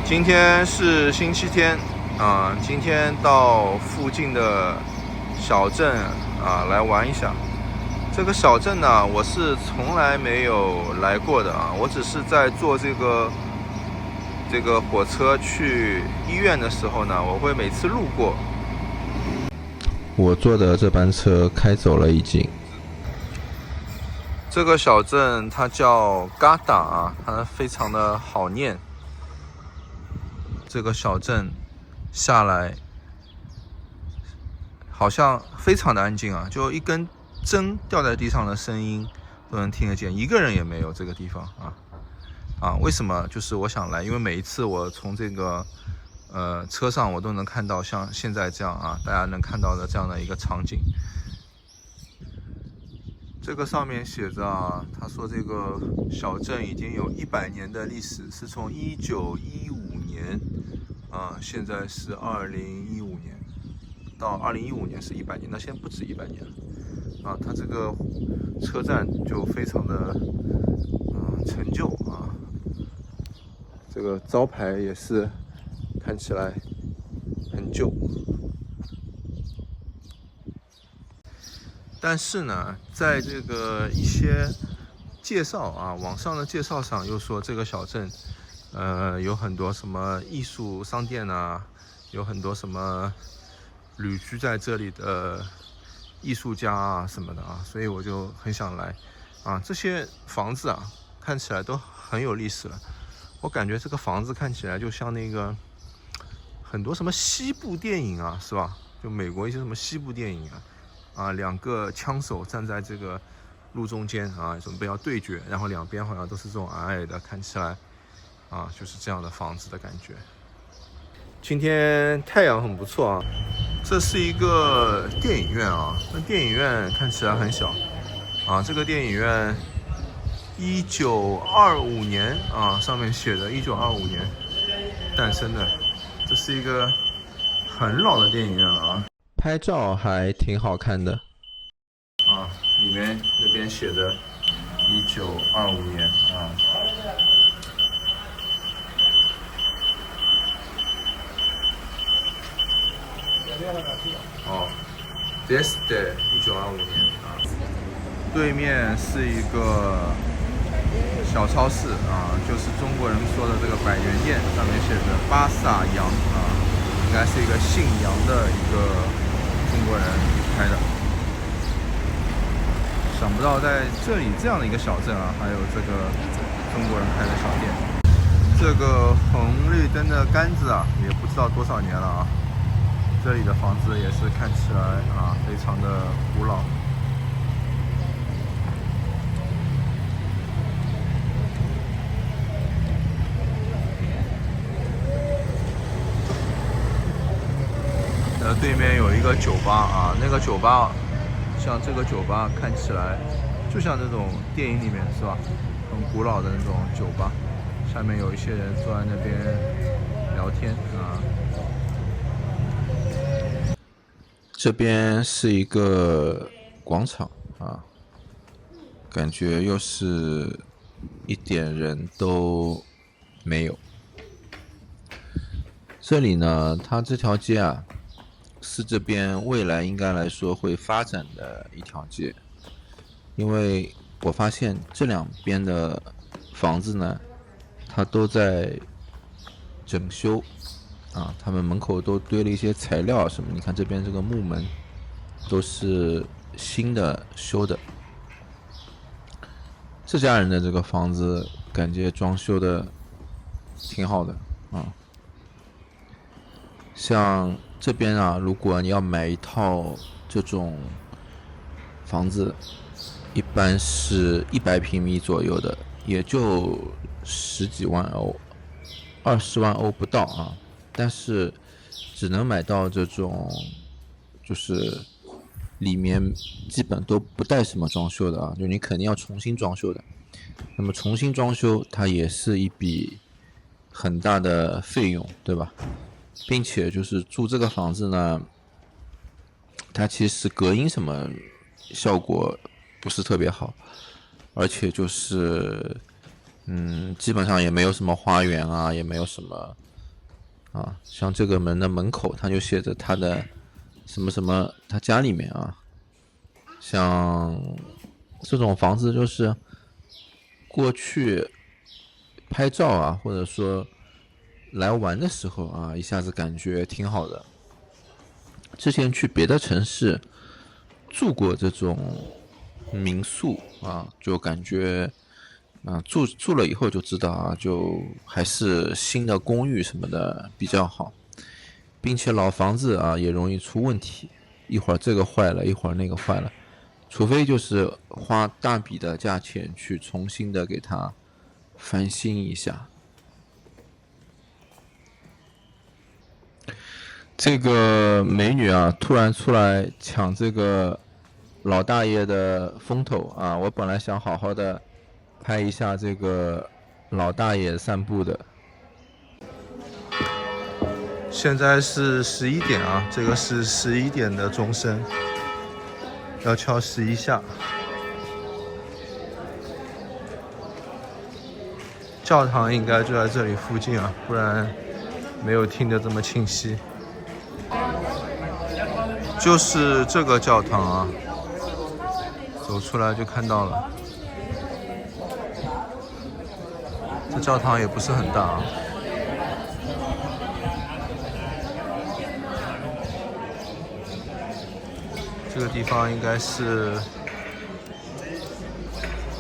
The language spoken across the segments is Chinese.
今天是星期天今天到附近的小镇来玩一下。这个小镇呢，我是从来没有来过的我只是在坐这个火车去医院的时候呢，我会每次路过。我坐的这班车开走了已经。这个小镇它叫嘎达它非常的好念。这个小镇下来好像非常的安静就一根针掉在地上的声音都能听得见，一个人也没有。这个地方为什么？就是我想来，因为每一次我从这个车上我都能看到像现在这样大家能看到的这样的一个场景。这个上面写着他说这个小镇已经有100年的历史，是从1915年现在是2015年，到2015年是100年，那现在不止100年了它这个车站就非常的陈旧这个招牌也是看起来很旧。但是呢，在这个一些介绍网上的介绍上又说这个小镇有很多什么艺术商店有很多什么旅居在这里的艺术家什么的所以我就很想来这些房子看起来都很有历史了。我感觉这个房子看起来就像那个很多什么西部电影是吧？就美国一些什么西部电影两个枪手站在这个路中间准备要对决，然后两边好像都是这种矮矮的，看起来就是这样的房子的感觉。今天太阳很不错这是一个电影院那电影院看起来很小这个电影院1925年上面写的1925年诞生的，这是一个很老的电影院了拍照还挺好看的里面那边写的1925年this day 1925年对面是一个小超市就是中国人说的这个百元店，上面写着巴萨羊应该是一个姓杨的一个中国人开的。想不到在这里这样的一个小镇还有这个中国人开的小店。这个红绿灯的杆子也不知道多少年了这里的房子也是看起来非常的古老。对面有一个酒吧那个酒吧像这个酒吧看起来就像那种电影里面是吧，很古老的那种酒吧，下面有一些人坐在那边聊天这边是一个广场感觉又是一点人都没有。这里呢，它这条街是这边未来应该来说会发展的一条街，因为我发现这两边的房子呢，它都在整修他们门口都堆了一些材料什么，你看这边这个木门都是新的修的。这家人的这个房子感觉装修的挺好的像这边如果你要买一套这种房子，一般是100平米左右的，也就10几万欧，20万欧不到但是只能买到这种就是里面基本都不带什么装修的就你肯定要重新装修的。那么重新装修它也是一笔很大的费用，对吧？并且就是住这个房子呢，它其实隔音什么效果不是特别好，而且就是基本上也没有什么花园也没有什么啊，像这个门的门口，它就写着他的什么什么，他家里面啊，像这种房子就是过去拍照啊，或者说来玩的时候啊，一下子感觉挺好的。之前去别的城市住过这种民宿啊，就感觉啊住了以后就知道啊，就还是新的公寓什么的比较好，并且老房子啊也容易出问题，一会儿这个坏了，一会儿那个坏了，除非就是花大笔的价钱去重新的给它翻新一下。这个美女啊，突然出来抢这个老大爷的风头啊！我本来想好好的拍一下这个老大爷散步的。现在是11点啊，这个是11点的钟声，要敲11下。教堂应该就在这里附近啊，不然没有听得这么清晰。就是这个教堂啊，走出来就看到了。这教堂也不是很大啊。这个地方应该是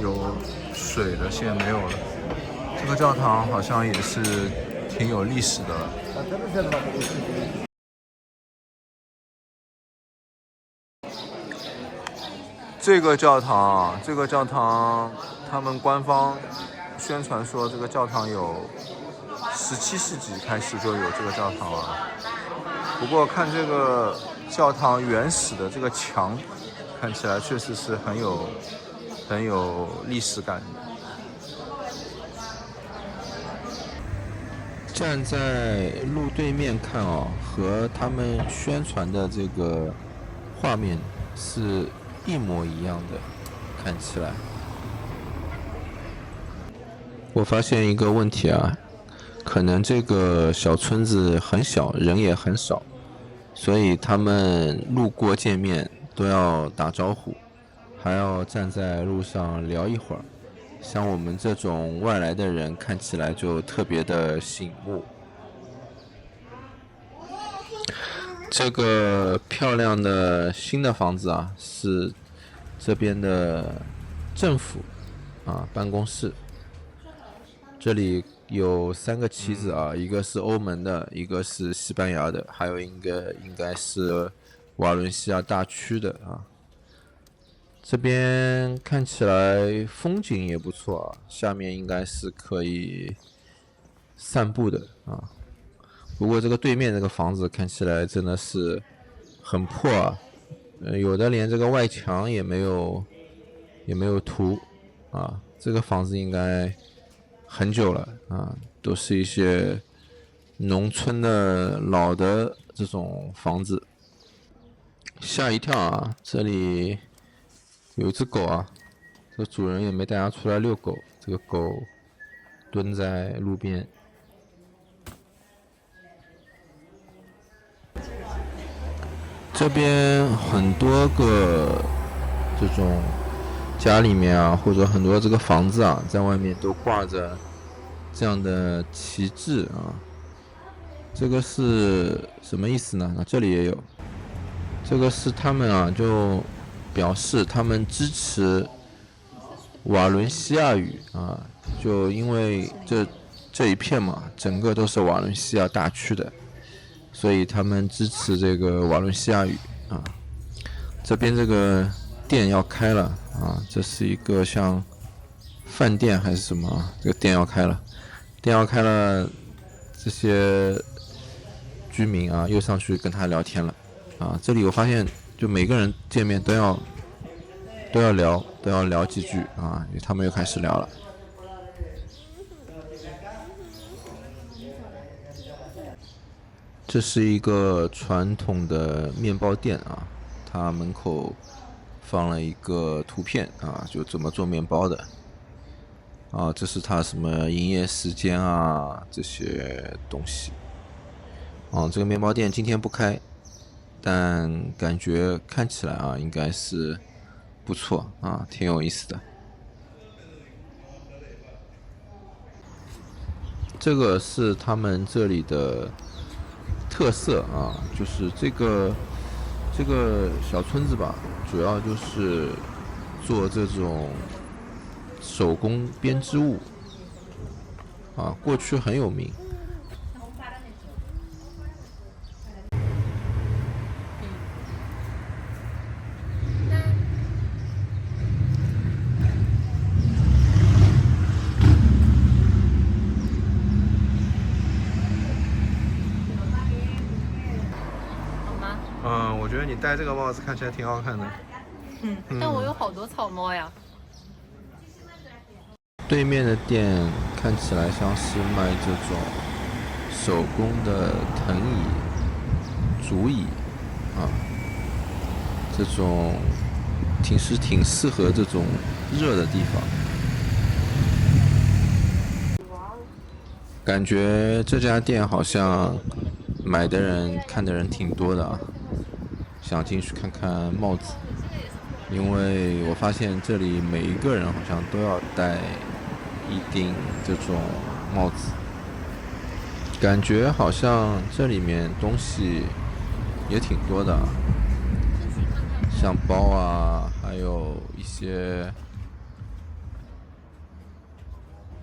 有水的，现在没有了。这个教堂好像也是挺有历史的了。这个教堂，他们官方宣传说这个教堂有17世纪开始就有这个教堂了。不过看这个教堂原始的这个墙，看起来确实是很有历史感的。站在路对面看哦，和他们宣传的这个画面是一模一样的，看起来。我发现一个问题啊，可能这个小村子很小，人也很少，所以他们路过见面都要打招呼，还要站在路上聊一会儿。像我们这种外来的人看起来就特别的醒目。这个漂亮的新的房子啊，是这边的政府啊办公室。这里有3个旗子啊，一个是欧盟的，一个是西班牙的，还有一个应该是瓦伦西亚大区的啊。这边看起来风景也不错啊，下面应该是可以散步的啊。不过这个对面这个房子看起来真的是很破啊，有的连这个外墙也没有涂啊。这个房子应该很久了啊，都是一些农村的老的这种房子。吓一跳啊，这里有一只狗啊，这主人也没带它出来遛狗，这个狗蹲在路边。这边很多个这种家里面啊，或者很多这个房子啊，在外面都挂着这样的旗帜啊。这个是什么意思呢？这里也有，这个是他们啊，就表示他们支持瓦伦西亚语啊，就因为这一片嘛，整个都是瓦伦西亚大区的，所以他们支持这个瓦伦西亚语啊。这边这个店要开了啊，这是一个像饭店还是什么啊？这个店要开了，这些居民啊又上去跟他聊天了啊。这里我发现，就每个人见面都要聊几句啊，他们又开始聊了。这是一个传统的面包店啊，它门口放了一个图片啊，就怎么做面包的啊，这是它什么营业时间啊这些东西。这个面包店今天不开，但感觉看起来应该是不错挺有意思的。这个是他们这里的特色就是这个小村子吧，主要就是做这种手工编织物过去很有名。我觉得你戴这个帽子看起来挺好看的。但我有好多草帽呀。对面的店看起来像是卖这种手工的藤椅、竹椅这种挺适合这种热的地方。感觉这家店好像买的人、看的人挺多的想进去看看帽子，因为我发现这里每一个人好像都要戴一顶这种帽子，感觉好像这里面东西也挺多的像包还有一些。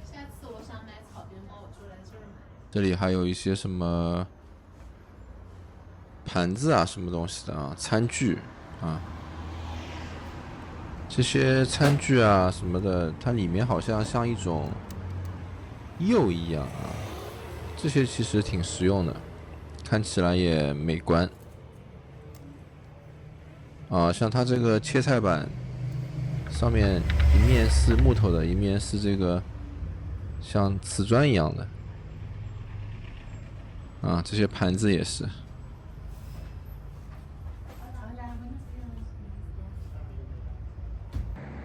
下次我想买草编帽，我就来这儿买。这里还有一些什么盘子什么东西的餐具这些餐具什么的，它里面好像像一种釉一样这些其实挺实用的，看起来也美观像它这个切菜板上面一面是木头的，一面是这个像瓷砖一样的这些盘子也是。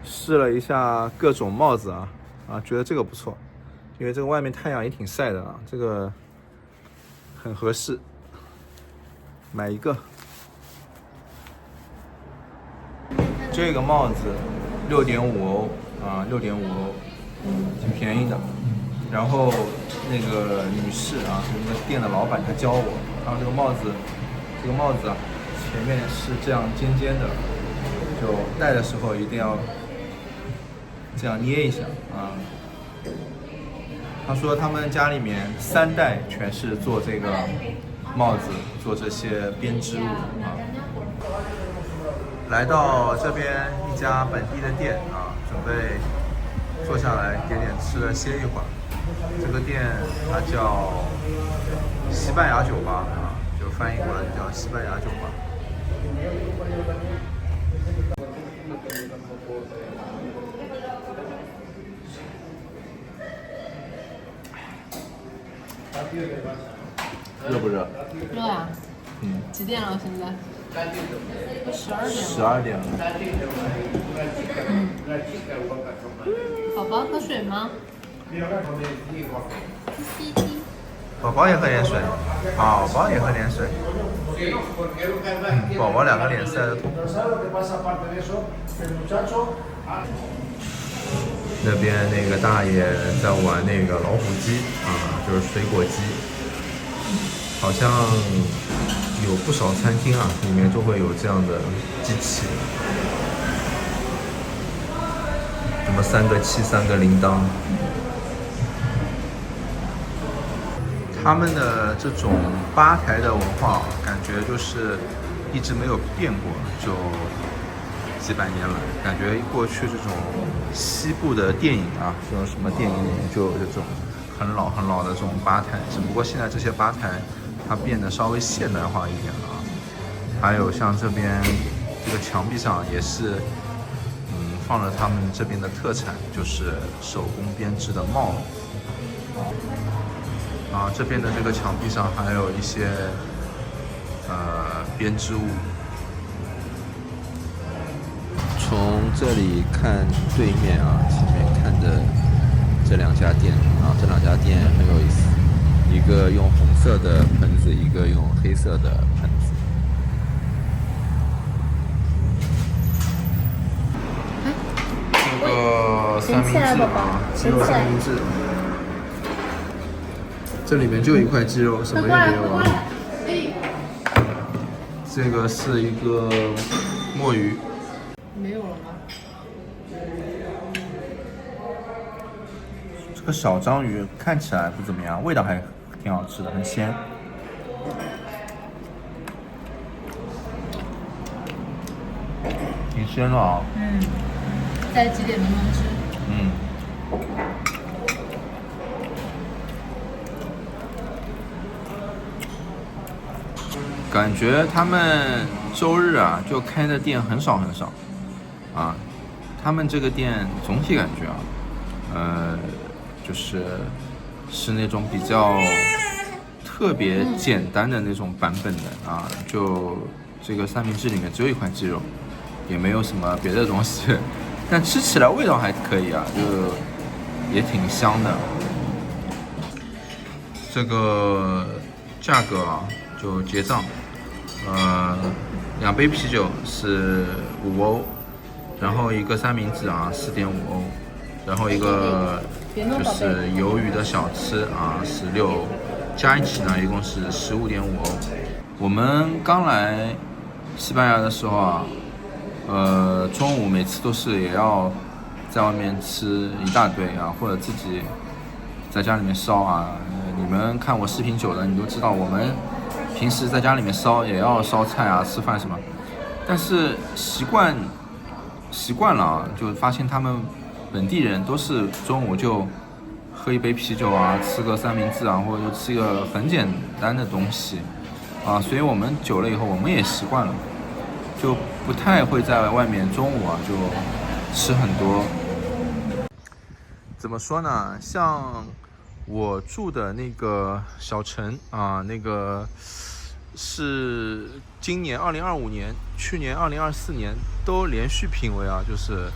试了一下各种帽子觉得这个不错，因为这个外面太阳也挺晒的这个很合适，买一个。这个帽子6.5欧6.5欧，挺便宜的。然后那个女士那个店的老板她教我，这个帽子前面是这样尖尖的，就戴的时候一定要这样捏一下他说他们家里面3代全是做这个帽子，做这些编织物来到这边一家本地的店准备坐下来点点吃的歇一会儿。这个店它叫西班牙酒吧就翻译过来叫西班牙酒吧。热不热？热呀。几点了？现在12点了。宝宝喝水吗？宝宝也喝点水，宝宝也喝点水。宝宝2个脸晒得通。那边那个大爷在玩那个老虎机就是水果机，好像有不少餐厅里面都会有这样的机器，什么3个7、3个铃铛。他们的这种吧台的文化感觉就是一直没有变过，就几百年了。感觉过去这种西部的电影这种什么电影里面就有这种很老的这种吧台，只不过现在这些吧台它变得稍微现代化一点了还有像这边这个墙壁上也是放了他们这边的特产，就是手工编织的帽子这边的这个墙壁上还有一些编织物。从这里看对面前面看的这2家店这2家店很有意思，一个用红色色的盆子，一个用黑色的盆子。这个三明治啊，鸡肉三明治，这里面就一块鸡肉，什么也没有啊。这个是一个墨鱼，没有了吗？这个小章鱼看起来不怎么样，味道还挺好吃的，很鲜。挺鲜的啊。再挤点柠檬汁。感觉他们周日啊就开的店很少很少，啊，他们这个店总体感觉啊，就是那种比较特别简单的那种版本的啊，就这个三明治里面只有一块鸡肉，也没有什么别的东西，但吃起来味道还可以啊，就也挺香的。这个价格啊，就结账。2杯啤酒是5欧，然后一个三明治啊4.5欧，然后一个就是鱿鱼的小吃啊16欧，加一起呢一共是15.5欧。我们刚来西班牙的时候啊，中午每次都是也要在外面吃一大堆啊，或者自己在家里面烧啊。你们看我视频久了，你都知道我们平时在家里面烧也要烧菜啊，吃饭什么，但是习惯了啊，就发现他们本地人都是中午就喝一杯啤酒啊，吃个三明治啊，或者就吃一个很简单的东西啊，所以我们久了以后我们也习惯了，就不太会在外面中午啊就吃很多。怎么说呢？像我住的那个小城啊，那个是今年2025年、去年2024年都连续评为啊，就是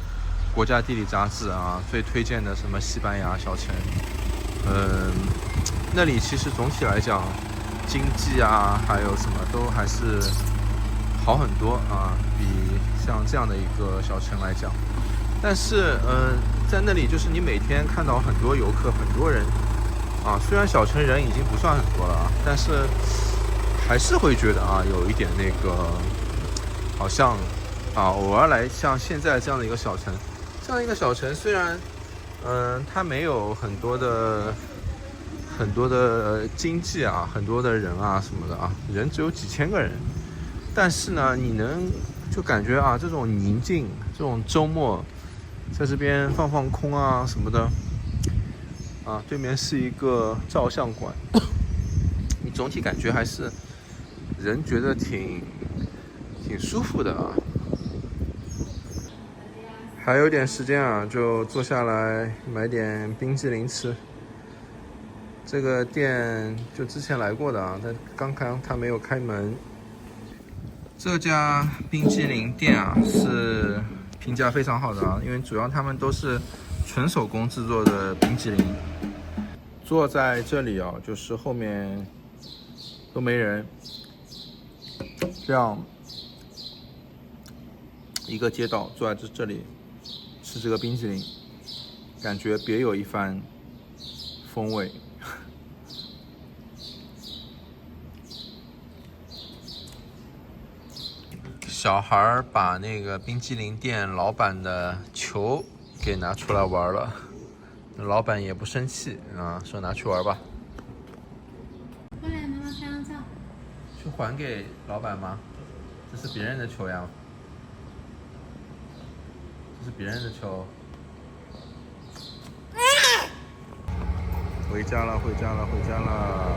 国家地理杂志啊最推荐的什么西班牙小城。那里其实总体来讲，经济啊还有什么都还是好很多啊，比像这样的一个小城来讲。但是在那里就是你每天看到很多游客，很多人。啊，虽然小城人已经不算很多了啊，但是还是会觉得啊，有一点那个，好像啊，偶尔来像现在这样的一个小城，这样一个小城虽然，它没有很多的经济啊，很多的人啊什么的啊，人只有几千个人，但是呢，你能就感觉啊，这种宁静，这种周末在这边放放空啊什么的。啊，对面是一个照相馆，你总体感觉还是人觉得挺舒服的啊。还有点时间啊，就坐下来买点冰激凌吃。这个店就之前来过的啊，但刚刚它没有开门。这家冰激凌店啊是评价非常好的啊，因为主要他们都是纯手工制作的冰激凌。坐在这里啊，就是后面都没人，这样一个街道坐在这里吃这个冰淇淋，感觉别有一番风味。小孩把那个冰淇淋店老板的球给拿出来玩了。老板也不生气啊，说拿去玩吧。过来，妈妈拍张照。去还给老板吗？这是别人的球呀。这是别人的球。回家了，回家了，回家了。